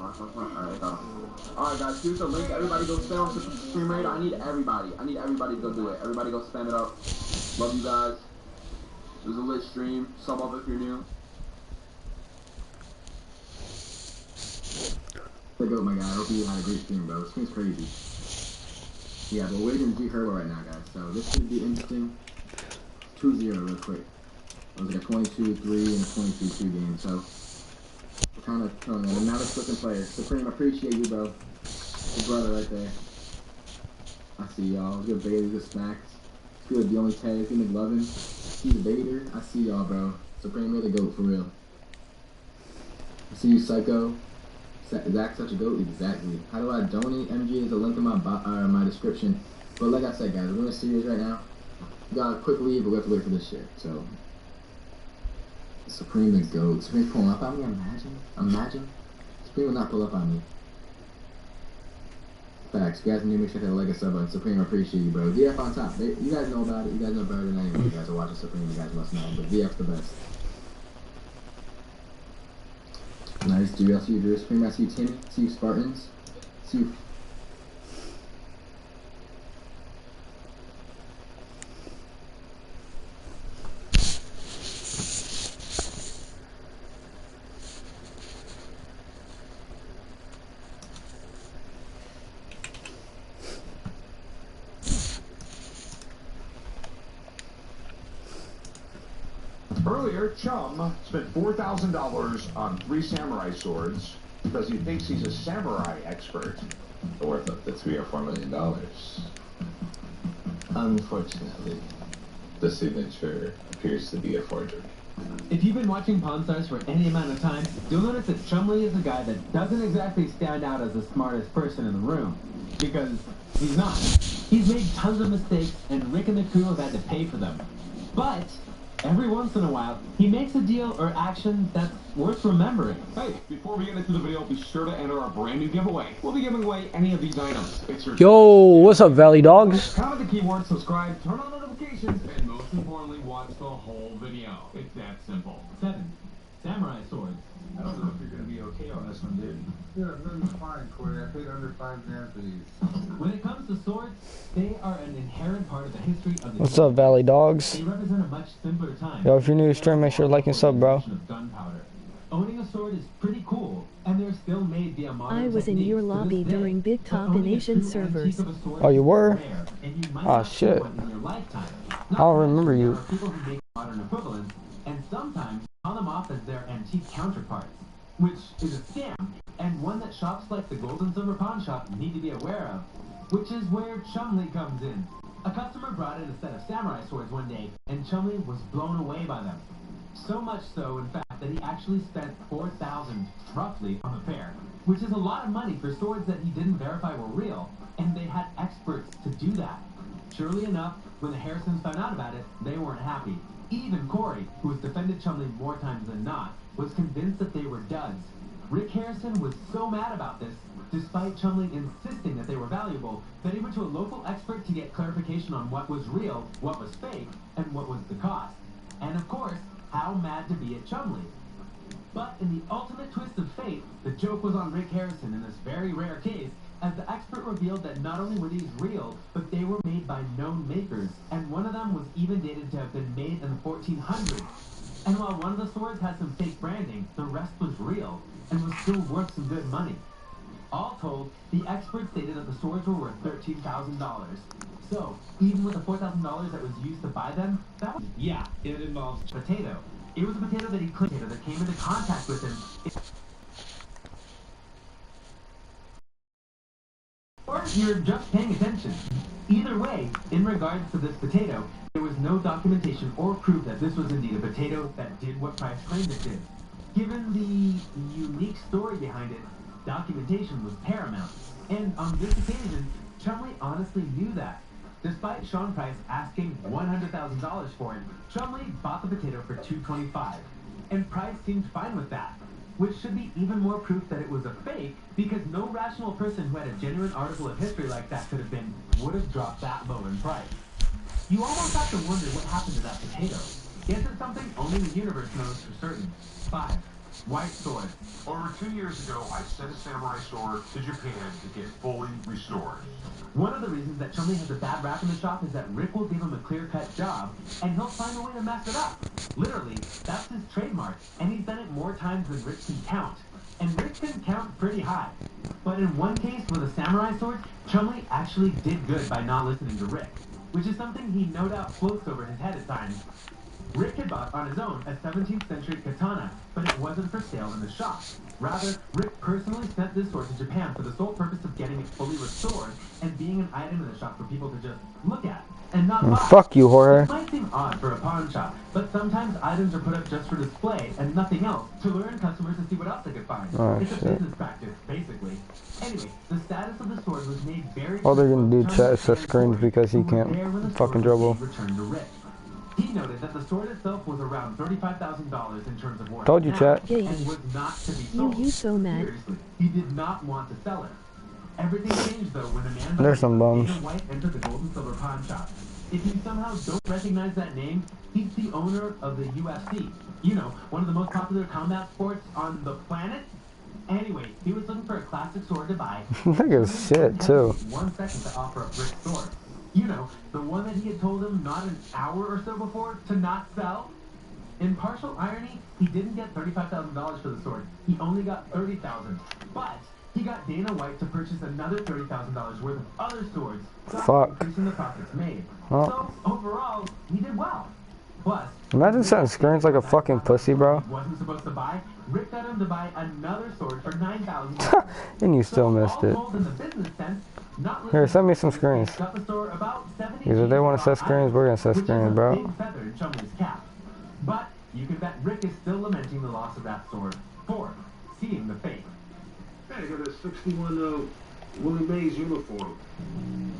Alright, got him. Alright, guys, here's the link. Everybody go spam on Supreme Raid. I need everybody. I need everybody to go do it. Everybody go spam it up. Love you guys. It was a lit stream. Sub up if you're new. There you go, my guy. I hope you had a great stream, bro. This stream's crazy. Yeah, but we're waiting G Herbo right now, guys. So this should be interesting. 2-0 real quick. It was like a 22-3 and a 22-2 game, so we're kind of throwing in another flipping player. Supreme, I appreciate you, bro. Your brother right there. I see y'all. Good Bailey, good Snacks. Good, the only tag, good McLovin. He's Vader. I see y'all, bro. Supreme, you're the GOAT for real. I see you, Psycho. Zach, such a GOAT? Exactly. How do I donate? MG is a link in my description. But like I said, guys, we're in a series right now. We got a quick lead, but we have to wait for this shit. So, Supreme the GOAT. Supreme's pulling up on me. Imagine. Supreme will not pull up on me. Facts. You guys need to make sure to like a sub button. Supreme, I appreciate you, bro. DF on top. You guys know about it. You guys know better than anyone. You guys are watching Supreme. You guys must know. But DF's the best. Nice, dude. I see you, Drew. Supreme, I see you, Timmy. I see you, Spartans. I see you. Earlier, Chum spent $4,000 on 3 samurai swords because he thinks he's a samurai expert. Worth up to $3 or $4 million. Unfortunately, the signature appears to be a forgery. If you've been watching Pawn Stars for any amount of time, you'll notice that Chumlee is a guy that doesn't exactly stand out as the smartest person in the room. Because he's not. He's made tons of mistakes, and Rick and the crew have had to pay for them. But every once in a while, he makes a deal or action that's worth remembering. Hey, before we get into the video, be sure to enter our brand new giveaway. We'll be giving away any of these items. It's your Yo, what's up, Valley Dogs? comment the keyword, subscribe, turn on notifications, and most importantly, watch the whole video. It's that simple. 7. Samurai swords. I don't know if you're going to be okay on this one, dude. Yeah, I'm fine, Corey. I paid under $5,000 for these. When it comes to swords, they are an inherent part of the history of the What's up, Valley Dogs? They represent a much simpler time. Yo, if you're new to stream, make sure to like and sub, bro. Gunpowder. Owning a sword is pretty cool, and they're still made via modern I was in your lobby during Big Top in Asian servers. Oh, you were? Oh, shit. I don't remember you. People who make modern equivalents, and sometimes pawn them off as their antique counterparts, which is a scam, and one that shops like the Gold and Silver Pawn Shop need to be aware of, which is where Chumlee comes in. A customer brought in a set of samurai swords one day, and Chumlee was blown away by them. So much so, in fact, that he actually spent $4,000 roughly on the pair, which is a lot of money for swords that he didn't verify were real, and they had experts to do that. Surely enough, when the Harrisons found out about it, they weren't happy. Even Corey, who has defended Chumlee more times than not, was convinced that they were duds. Rick Harrison was so mad about this, despite Chumlee insisting that they were valuable, that he went to a local expert to get clarification on what was real, what was fake, and what was the cost. And of course, how mad to be at Chumlee. But in the ultimate twist of fate, the joke was on Rick Harrison in this very rare case, as the expert revealed that not only were these real, but they were made by known makers, and one of them was even dated to have been made in the 1400s. And while one of the swords had some fake branding, the rest was real, and was still worth some good money. All told, the experts stated that the swords were worth $13,000. So, even with the $4,000 that was used to buy them, that was, yeah, it involves potato. It was a potato that he claimed that came into contact with him. Or you're just paying attention. Either way, in regards to this potato, there was no documentation or proof that this was indeed a potato that did what Price claimed it did. Given the unique story behind it, documentation was paramount. And on this occasion, Chumlee honestly knew that. Despite Sean Price asking $100,000 for it, Chumlee bought the potato for $225. And Price seemed fine with that. Which should be even more proof that it was a fake, because no rational person who had a genuine article of history like that could have been, would have dropped that low in price. You almost have to wonder what happened to that potato. Is it something only the universe knows for certain? 5. White sword. Over 2 years ago, I sent a samurai sword to Japan to get fully restored. One of the reasons that Chumley has a bad rap in the shop is that Rick will give him a clear-cut job, and he'll find a way to mess it up. Literally, that's his trademark, and he's done it more times than Rick can count. And Rick can count pretty high. But in one case with a samurai sword, Chumley actually did good by not listening to Rick, which is something he no doubt floats over his head at times. Rick had bought on his own a 17th century katana, but it wasn't for sale in the shop. Rather, Rick personally sent this sword to Japan for the sole purpose of getting it fully restored and being an item in the shop for people to just look at and not buy. Fuck you, Jorge. It might seem odd for a pawn shop, but sometimes items are put up just for display and nothing else, to lure in customers to see what else they could find. Oh, it's a shit. business practice, basically. Anyway, the status of the sword was made very All they're gonna do clear chat to is set screens because he who were can't there when the fucking sword dribble. was being returned to Rick. He noted that the sword itself was around $35,000 in terms of worth. Told you, now, chat. Yeah. and was not to be sold. You so mad. Seriously, he did not want to sell it. Everything changed though when a man by There's the some name of bums. Dana White entered the Gold and Silver Pawn Shop. If you somehow don't recognize that name, he's the owner of the UFC. You know, one of the most popular combat sports on the planet. Anyway, he was looking for a classic sword to buy. Nigga's shit too. 1 second to offer up Rick's sword. You know, the one that he had told him not an hour or so before to not sell. In partial irony, he didn't get $35,000 for the sword. He only got $30,000. But he got Dana White to purchase another $30,000 worth of other swords, thus Fuck. increasing the profits made. Huh. So overall, he did well. Plus, Imagine setting screens like a fucking pussy, bro. he wasn't supposed to buy. Rick got him to buy another sword for $9,000. And you still missed it. Here, send me some screens. Because if they want to set screens, we're going to set screens, bro. But you can bet Rick is still lamenting the loss of that sword for seeing the fate. Hey, I got a 61 Willie Mays uniform.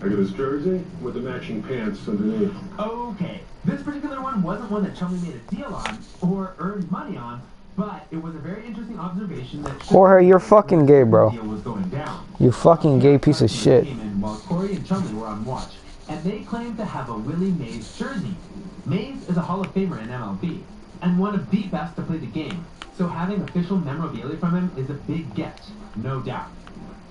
I got his jersey with the matching pants underneath. Okay, this particular one wasn't one that Chumley made a deal on or earned money on, but it was a very interesting observation that Jorge, you're fucking gay, bro. deal was going down. You fucking gay piece of shit. Came in while Corey and Chumley were on watch, and they claimed to have a Willie Mays jersey. Mays is a Hall of Famer in MLB, and one of the best to play the game, so having official memorabilia from him is a big get, no doubt.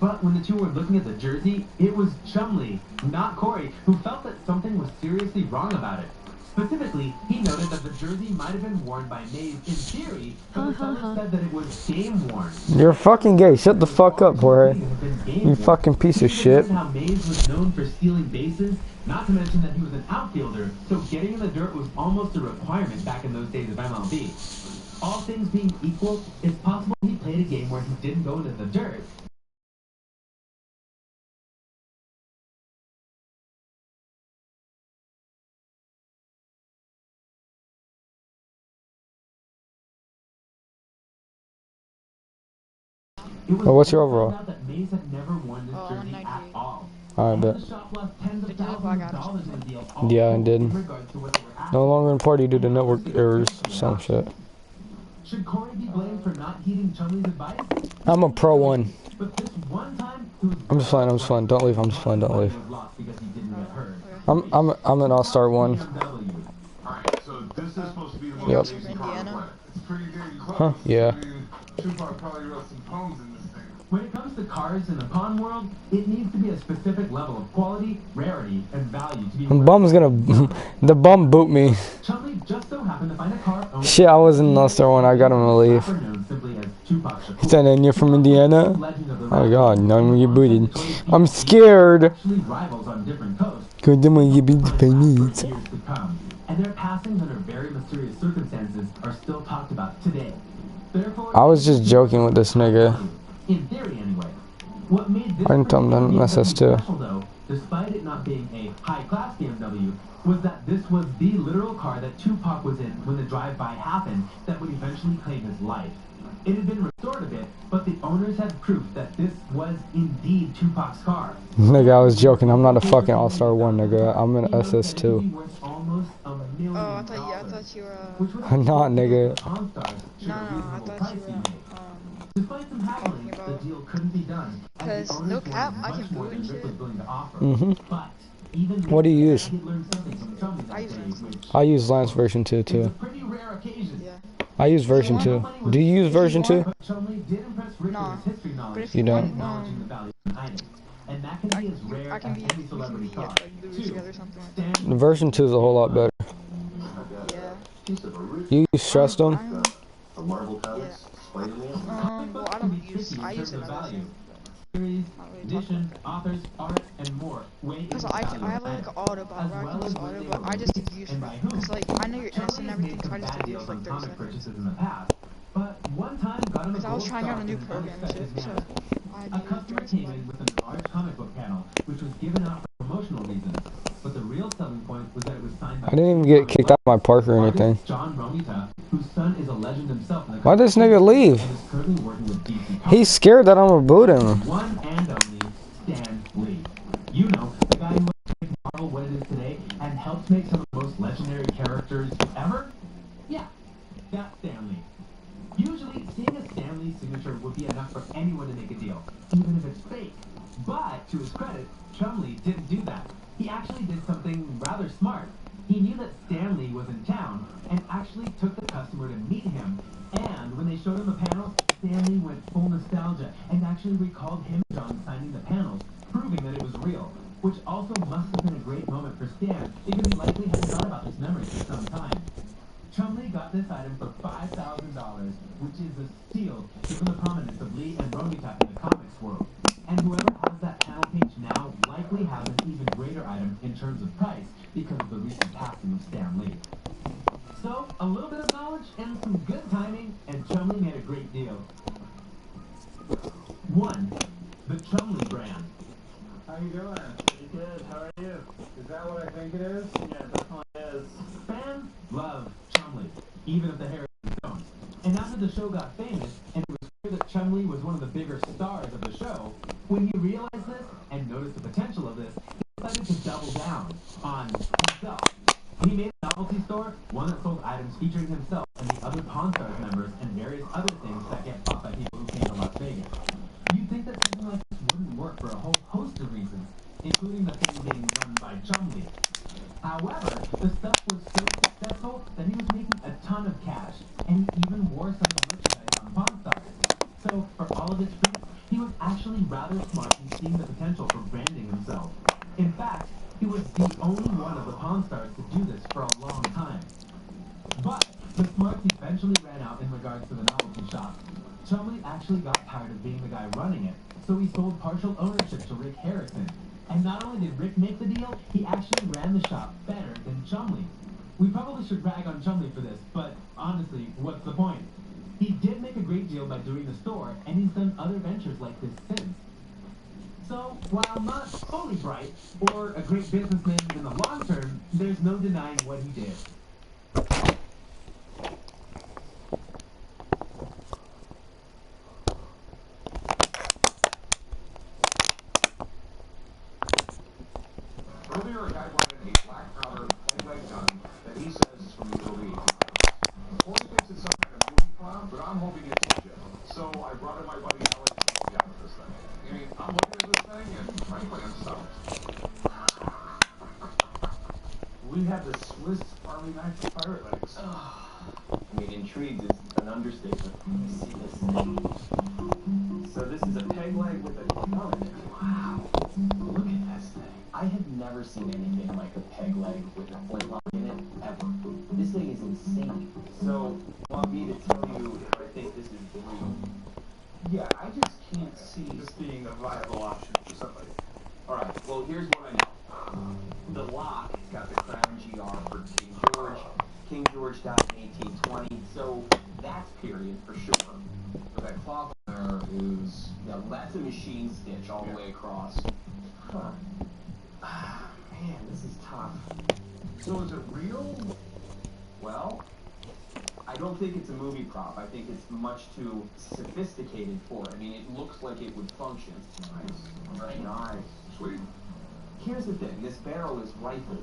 But when the two were looking at the jersey, it was Chumley, not Corey, who felt that something was seriously wrong about it. Specifically, he noted that the jersey might have been worn by Mays in theory, but the seller said that it was game-worn. You're fucking gay. Shut the fuck up, Jorge. You fucking piece of shit. How Mays was known for stealing bases, not to mention that he was an outfielder, so getting in the dirt was almost a requirement back in those days of MLB. All things being equal, it's possible he played a game where he didn't go into the dirt. Well, what's your overall? That Mays had never worn this jersey at all. I bet. The shop lost tens of thousands of dollars in the deal. Yeah, I did. In regards to what they were asking. No longer in party due to network errors. Some shit. Should Corey be blamed for not heeding Chumley's advice? I'm a pro one. But this one time, he was I'm just playing. I'm just playing. Don't leave. I'm just playing. Don't leave. lost because he didn't get hurt. I'm an all-star one. Alright, so this is supposed to be the most Yep. amazing car on the planet. It's pretty dirty clothes. Huh? Yeah. I mean, Tupac probably wrote some poems in this thing. When it comes to cars in the pawn world, it needs to be a specific level of quality, rarity, and value to be The bum's gonna. The bum boot me. Chumley just so happened to find a car owned Shit, I was in an all-star one. I got him to leave. rapper known simply as Tupac Shakur. He said, and you're from Indiana? Legend of the Oh rap god, world. now I'm gonna get booted. I'm scared. Actually rivals on different coasts. Cause then when you beat the for pennies. years to come, and their passings under very mysterious circumstances are still talked about today. Therefore, I was just joking with this nigga. in theory anyway. What made this I didn't tell him particular that message too. special, though, despite it not being a high-class BMW, was that this was the literal car that Tupac was in when the drive-by happened that would eventually claim his life. It had been restored a bit, but the owners had proof that this was indeed Tupac's car. Nigga, I was joking. I'm not a fucking all-star one, nigga. I'm an He noted that it SS2. would be worth almost $1 million. Oh, I thought you were. Which was I'm not, nigga. Pawn Stars should No, a I reasonable thought price you be were. made. Despite some haggling, talking the about- deal couldn't be done. as the 'Cause owners no wanted cap, I much can more boot than and Rick shit. was willing to offer. Mhm. But even What do you use? he learned something from Chumley that I use day, Lance. which I use Lance version 2 is a too. pretty rare occasion. Yeah. I use version 2. Do you use version 2? Nah. But if You don't. I can be, we can be like lose together or something like that. The version 2 is a whole lot better. Yeah. You use Stress Stone? Well, I don't use, I use another thing. Edition, authors, art, and more. Because I have like an auto bot where I can use auto, but I just use because like I know your S and everything, so I just did use like 30 seconds. Because I was trying out a new program too, so A customer came in with an large comic book panel, which was given out for promotional reasons. But the real selling point was that it was signed by I didn't even get kicked out of my park or anything. John Romita, whose son is a legend himself. Why'd this nigga leave? And is currently working with DC. He's scared that I'm gonna boot him. One and only Stan Lee. You know, the guy who made Marvel what it is today and helped make some of the most legendary characters ever? Yeah, that's Stan Lee. Usually, seeing a Stan Lee signature would be enough for anyone to make a deal, even if it's fake. But, to his credit, Chumley didn't do that. He actually did something rather smart. He knew that Stan Lee was in town and actually took the customer to meet him. And when they showed him the panels, Stan Lee went full nostalgia and actually recalled him and John signing the panels, proving that it was real. Which also must have been a great moment for Stan, because he likely hadn't thought about this memory for some time. Chumley got this item for $5,000, which is a steal given the prominence of Lee and Romita in the comics world. And whoever has that panel page now likely has an even greater item in terms of price because of the recent passing of Stan Lee. So, a little bit of knowledge and some good timing, and Chumley made a great deal. 1. The Chumley brand. How you doing? Pretty good. How are you? Is that what I think it is? Yeah, it definitely is. Fans love Chumley, even if the Harrisons don't. And after the show got famous, and it was clear that Chumley was one of the bigger stars of the show, when he realized this and noticed the potential of this, he decided to double down on himself. He made a novelty store, one that sold items featuring himself and the other Pawn Stars members and various other things that get bought by people who came to Las Vegas. You'd think that something like this wouldn't work for a whole host of reasons, including the thing being run by Chumley. However, the stuff was so successful that he was making a ton of cash, and he even wore some of the merchandise on Pawn Stars. So, for all of its feats, he was actually rather smart in seeing the potential for branding himself. In fact, he was the only one of the Pawn Stars to do this for a long time. But the smarts eventually ran out in regards to the novelty shop. Chumley actually got tired of being the guy running it, so he sold partial ownership to Rick Harrison. And not only did Rick make the deal, he actually ran the shop better than Chumley. We probably should rag on Chumley for this, but honestly, what's the point? He did make a great deal by doing the store, and he's done other ventures like this since. So, while not fully bright, or a great businessman in the long term, there's no denying what he did. Earlier, a guy brought in a black powder leg gun that he says is from the early 80s. Corey thinks it's some kind of movie prop, but I'm hoping it's legit. So I brought in my buddy Alex to help me out with this thing. I mean, I'm looking at this thing, and frankly, I'm stoked. We have the Swiss Army knife for pirate legs. I mean, intrigued is an understatement. Let me see this thing. So this is a peg leg with a gun in it. Wow. Look at this thing. I have never seen anything like a peg leg with a flintlock in it, ever. This thing is insane. So, want me to tell you if I think this is real? Yeah, I just can't see this being a viable option for somebody. Alright, well, here's what I know. The lock has got the Crown GR for King George. King George died in 1820, so that's period for sure. But that cloth there is, yeah, well, that's a machine stitch all the way across. Huh. Man, this is tough. So is it real? Well, I don't think it's a movie prop. I think it's much too sophisticated for it. I mean, it looks like it would function. Nice. Right? Nice. Sweet. Here's the thing. This barrel is rifled.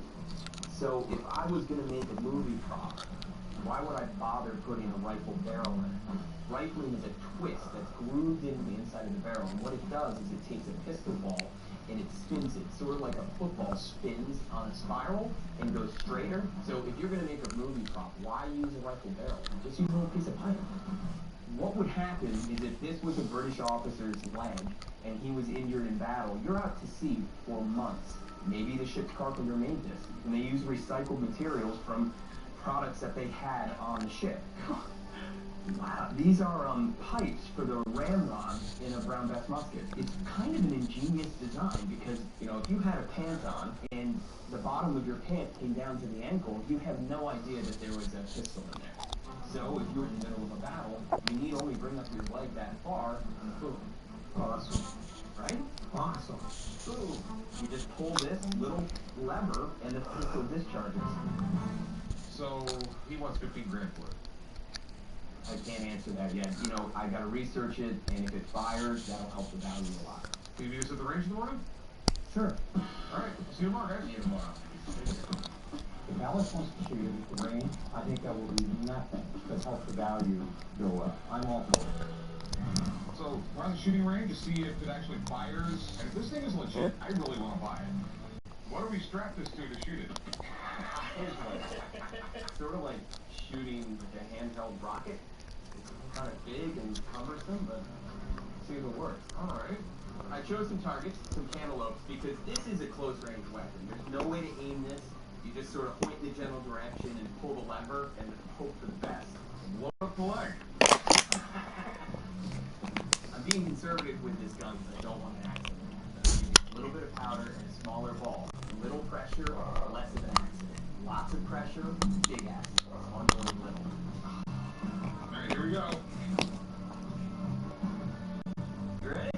So if I was going to make a movie prop, why would I bother putting a rifle barrel in it? Rifling is a twist that's grooved into the inside of the barrel, and what it does is it takes a pistol ball and it spins it, sort of like a football spins on a spiral and goes straighter. So if you're going to make a movie prop, why use a rifle barrel? Just use a little piece of pipe. What would happen is if this was a British officer's leg and he was injured in battle, you're out to sea for months. Maybe the ship's carpenter made this, and they use recycled materials from products that they had on the ship. Wow, these are pipes for the ramrod in a brown bass musket. It's kind of an ingenious design because, you know, if you had a pant on and the bottom of your pant came down to the ankle, you have no idea that there was a pistol in there. So if you're in the middle of a battle, you need only bring up your leg that far, and boom. Awesome. Right? Awesome. Boom. You just pull this little lever, and the pistol discharges. So he wants 15 grand for it. I can't answer that yet. You know, I gotta research it, and if it fires, that'll help the value a lot. Can you meet us at the range in the morning? Sure. Alright, see you tomorrow, guys. See you tomorrow. If Alex wants to shoot it at the range, I think that will do nothing but help the value go up. I'm all for it. So we're on the shooting range to see if it actually fires. And if this thing is legit, I really want to buy it. What do we strap this to shoot it? Sort of like shooting like a handheld rocket. It's kind of big and cumbersome, but see if it works. Alright. I chose some targets, some cantaloupes, because this is a close-range weapon. There's no way to aim this. You just sort of point the general direction and pull the lever and hope for the best. Blow up the leg. I'm being conservative with this gun because I don't want an accident. I'm using a little bit of powder and a smaller ball. Little pressure, less of an accident. Lots of pressure, big accident. I'm going little. Alright, here we go. You ready?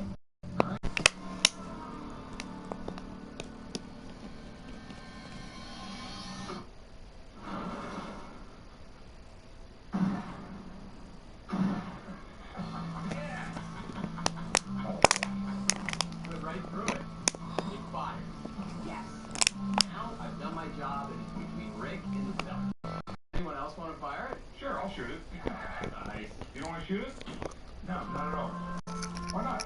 Shoot it. Nice. You don't want to shoot it? No, not at all. Why not?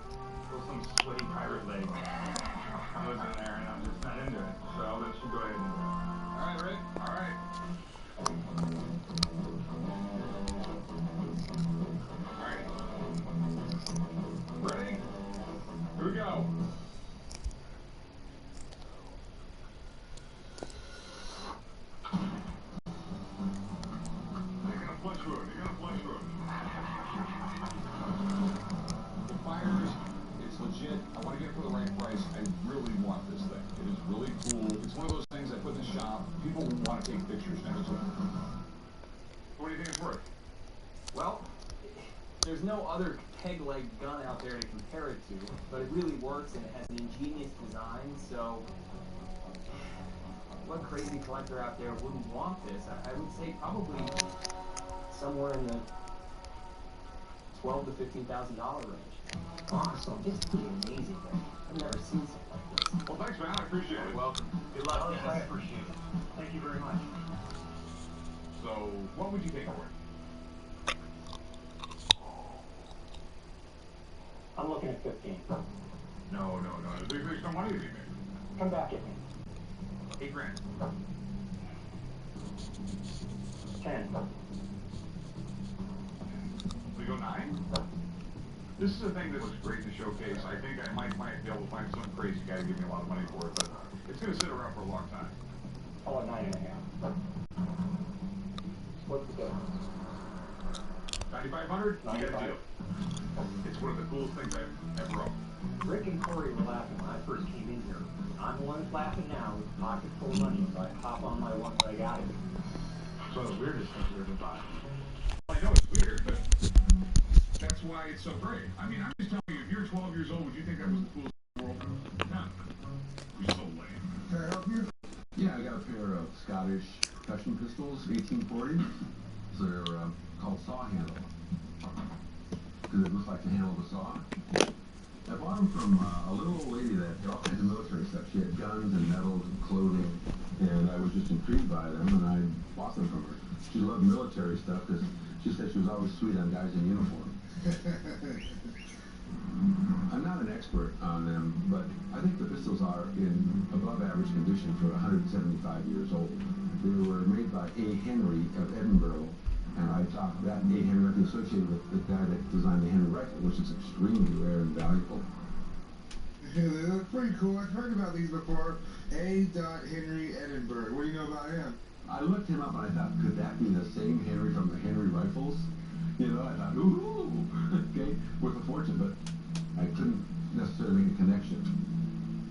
Well, some sweaty pirate leg goes in there, and I'm just not into it. So I'll let you go ahead and do it. All right, Rick. All right. All right. Ready? Here we go. I want to get it for the right price. I really want this thing. It is really cool. It's one of those things I put in the shop. People want to take pictures next to it. What do you think it's worth? Well, there's no other peg leg gun out there to compare it to, but it really works and it has an ingenious design, so what crazy collector out there wouldn't want this? I would say probably somewhere in the $12,000 to $15,000 range. Awesome. It's pretty amazing thing. I've never seen something like this. Well, thanks, man. I appreciate it. You're welcome. Good luck, guys. I appreciate it. Thank you very much. So, what would you take for it? I'm looking at 15. No. There's no money to be made. Come back at me. 8 grand. 10. We go 9? This is a thing that looks great to showcase. I think I might be able to find some crazy guy to give me a lot of money for it, but it's going to sit around for a long time. Call it 9.5. What's the difference? 9,500? You get a deal. It's one of the coolest things I've ever owned. Rick and Corey were laughing when I first came in here. I'm the one that's laughing now with a pocket full of money, so I hop on my one leg out of it. It's one of the weirdest things we ever bought. I know it's weird, but that's why it's so great. I mean, I'm just telling you, if you're 12 years old, would you think that was the coolest thing in the world? No. You're so lame. Can I help you? Yeah, I got a pair of Scottish percussion pistols, 1840. So they're called saw handle. Because it looks like the handle of a saw. I bought bought them from a little old lady that had all kinds of military stuff. She had guns and medals and clothing, and I was just intrigued by them, and I bought them from her. She loved military stuff because she said she was always sweet on guys in uniform. I'm not an expert on them, but I think the pistols are in above average condition for 175 years old. They were made by A. Henry of Edinburgh, and I thought that A. Henry might be associated with the guy that designed the Henry rifle, which is extremely rare and valuable. Yeah, they look pretty cool. I've heard about these before. A. Henry Edinburgh. What do you know about him? I looked him up and I thought, could that be the same Henry from the Henry rifles? You know, I thought, ooh, okay, worth a fortune, but I couldn't necessarily make a connection.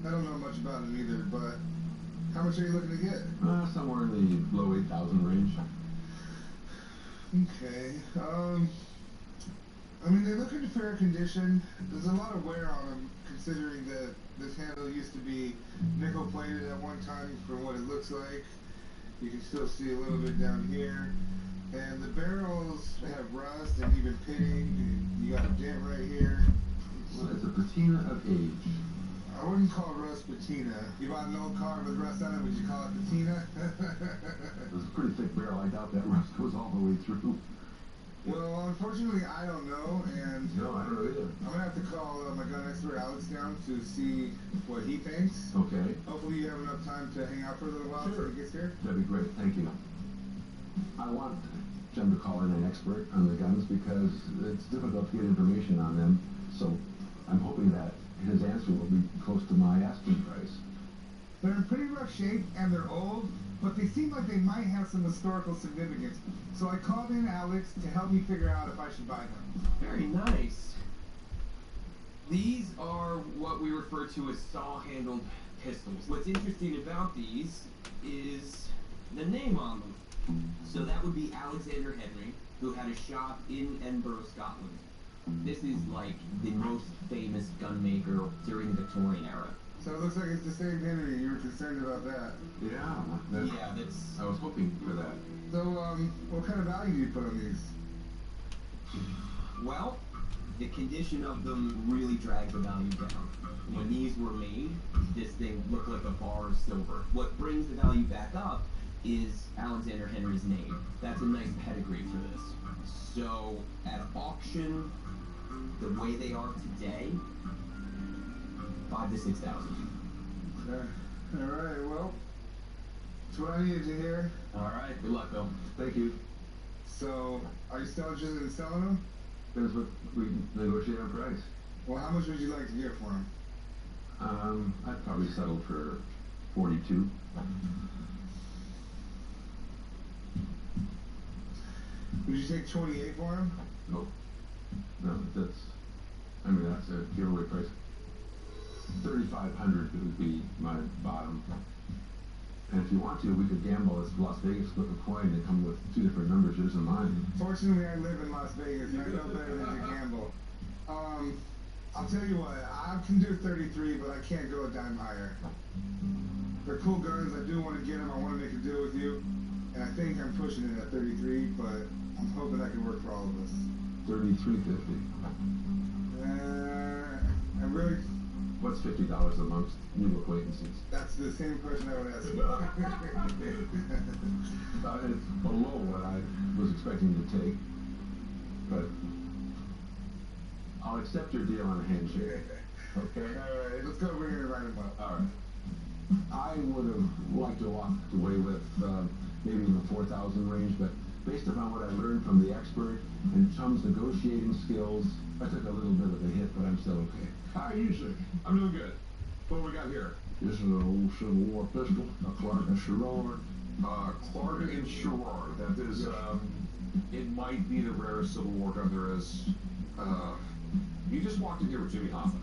I don't know much about him either, but how much are you looking to get? Somewhere in the low 8,000 range. Okay. I mean, they look in fair condition. There's a lot of wear on them, considering that this handle used to be nickel plated at one time from what it looks like. You can still see a little bit down here. And the barrels have rust and even pitting. You got a dent right here. Well, it's a patina of age. I wouldn't call rust patina. You bought an old car with rust on it, would you call it patina? It's a pretty thick barrel. I doubt that rust goes all the way through. Well, unfortunately, I don't know, and no, I don't know either. I'm gonna have to call my gun expert Alex down to see what he thinks. Okay. Hopefully, you have enough time to hang out for a little while until he gets here. That'd be great. Thank you. I want Jim to call in an expert on the guns because it's difficult to get information on them. So I'm hoping that his answer will be close to my asking price. They're in pretty rough shape and they're old, but they seem like they might have some historical significance. So I called in Alex to help me figure out if I should buy them. Very nice. These are what we refer to as saw-handled pistols. What's interesting about these is the name on them. So that would be Alexander Henry, who had a shop in Edinburgh, Scotland. This is like the most famous gun maker during the Victorian era. So it looks like it's the same Henry. You were concerned about that. Yeah, that's... I was hoping for that. So, what kind of value do you put on these? Well, the condition of them really drags the value down. When these were made, this thing looked like a bar of silver. What brings the value back up is Alexander Henry's name. That's a nice pedigree for this. So, at auction, the way they are today, 5,000 to 6,000. Alright, well, that's what I needed to hear. Alright, good luck, Bill. Thank you. So, are you still interested in selling them? That's what we negotiate on price. Well, how much would you like to get for them? I'd probably settle for 42. Would you take 28 for them? Nope. No, that's a giveaway price. 3,500 would be my bottom. And if you want to, we could gamble. It's Las Vegas, flip a coin, and come with two different numbers, yours and mine. Fortunately, I live in Las Vegas, and I know better than to gamble. I'll tell you what, I can do 33, but I can't go a dime higher. They're cool guns. I do want to get them. I want to make a deal with you. And I think I'm pushing it at 33, but I'm hoping that can work for all of us. 33.50. I really... What's $50 amongst new acquaintances? That's the same question I would ask you. It's below what I was expecting to take, but I'll accept your deal on a handshake. Okay? Alright, let's go over here and write them up. Alright. I would have liked to walk away with maybe in the 4,000 range, but based upon what I learned from the expert and Chum's negotiating skills, I took a little bit of a hit, but I'm still okay. How are you, sir? I'm doing good. What do we got here? This is an old Civil War pistol, a Clark and Sherrard. Clark and Sherrard. That is, it might be the rarest Civil War gun there is. You just walked in here with Jimmy Hoffa.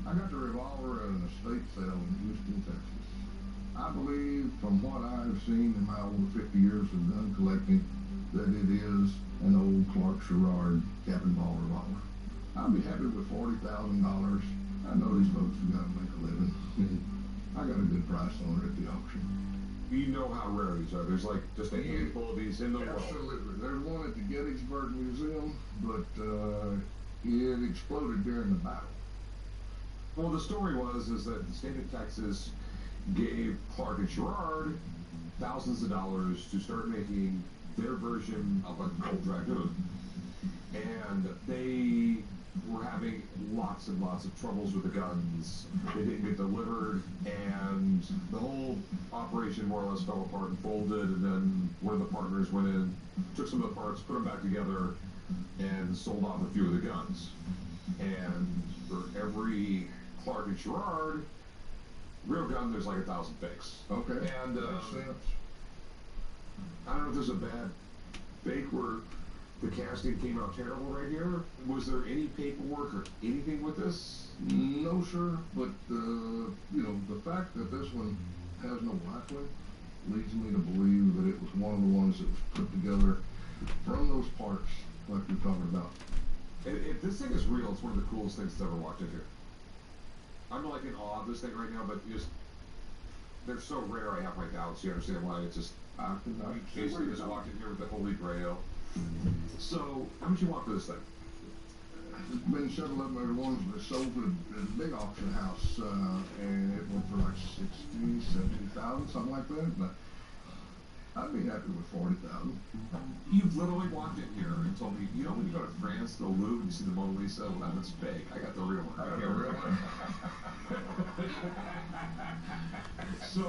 I got the revolver at an estate sale in Houston, Texas. I believe, from what I've seen in my over 50 years of gun collecting, that it is an old Clark Sherrard cap and ball revolver. I'll be happy with $40,000. I know these folks have got to make a living. I got a good price on it at the auction. you know how rare these are. There's like just a handful of these in the world. Absolutely. There's one at the Gettysburg Museum, but it exploded during the battle. Well, the story is that the state of Texas gave Clark and Sherrard thousands of dollars to start making their version of a Gold Dragoon. And they were having lots and lots of troubles with the guns. They didn't get delivered, and the whole operation more or less fell apart and folded, and then one of the partners went in, took some of the parts, put them back together, and sold off a few of the guns. And for every Clark and Sherrard real gun, there's like 1,000 fakes. Okay. And makes sense. I don't know if there's a bad fake where the casting came out terrible right here. Was there any paperwork or anything with this? No, sir. But you know, the fact that this one has no blackling leads me to believe that it was one of the ones that was put together from those parts, like you're talking about. If this thing is real, it's one of the coolest things that's ever walked in here. I'm like in awe of this thing right now, but they're so rare I have my doubts. You understand why? It's just, I basically just walked in here with the Holy Grail. So, how much you want for this thing? It's been settled up by the ones that sold at a big auction house, and it went for like 60, 70,000, something like that. But I'd be happy with 40,000. You've literally walked in here and told me, you know, when you go to France, the Louvre, and you see the Mona Lisa, well, that one's fake. I got the real one. I got the real one. So,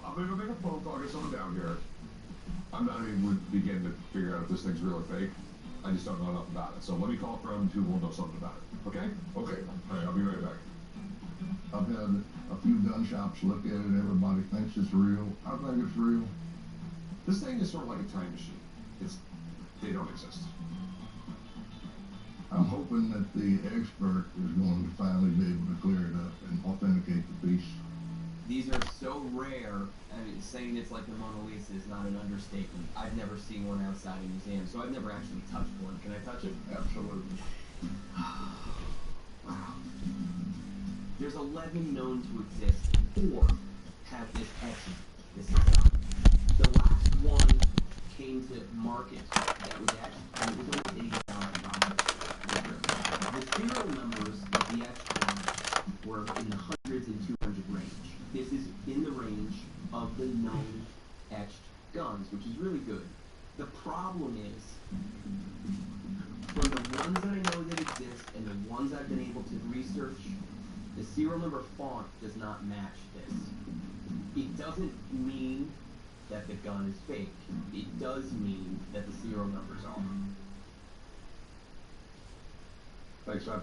I'm going to go make a phone call, get someone down here. I'm not even beginning to figure out if this thing's real or fake. I just don't know enough about it. So let me call a friend who will know something about it. Okay? Okay. All right, I'll be right back. I've had a few gun shops look at it. Everybody thinks it's real. I think it's real. This thing is sort of like a time machine. They don't exist. I'm hoping that the expert is going to finally be able to clear it up and authenticate the piece. These are so rare, I mean, saying it's like the Mona Lisa is not an understatement. I've never seen one outside a museum, so I've never actually touched one. Can I touch it? Absolutely. Wow. There's 11 known to exist. 4 have this etching. This is the last one came to market that was etched, and it was only $80,000. The serial numbers of the etched ones were in the hundreds and 200 range. This is in the range of the known etched guns, which is really good. The problem is, from the ones that I know that exist and the ones I've been able to research, the serial number font does not match this. It doesn't mean that the gun is fake. It does mean that the serial numbers are. Thanks, son.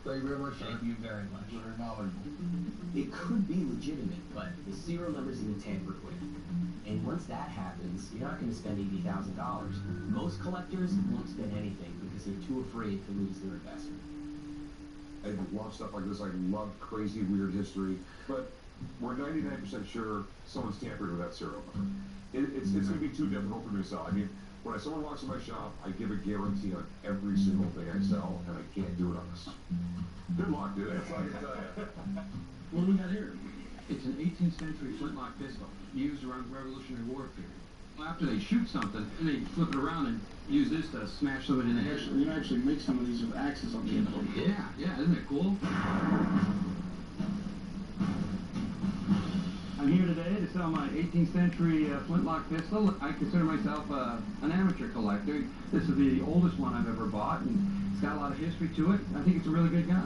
Thank you very much, sir. Thank you very much. Very knowledgeable. It could be legitimate, but the serial numbers have been tampered with. And once that happens, you're not going to spend $80,000. Most collectors won't spend anything because they're too afraid to lose their investment. I love stuff like this. I love crazy, weird history. But we're 99% sure someone's tampered with that serial number. It's going to be too difficult for me to sell. I mean, when someone walks in my shop, I give a guarantee on every single thing I sell, and I can't do it on this. Good luck, dude. That's all I can tell you. What do we got here? It's an 18th century flintlock pistol used around the Revolutionary War period. After they shoot something, and they flip it around and use this to smash somebody in the head. You can actually make some of these with axes on the end of them. Yeah, isn't it cool? I'm here today to sell my 18th century flintlock pistol. I consider myself an amateur collector. This is the oldest one I've ever bought, and it's got a lot of history to it. I think it's a really good gun.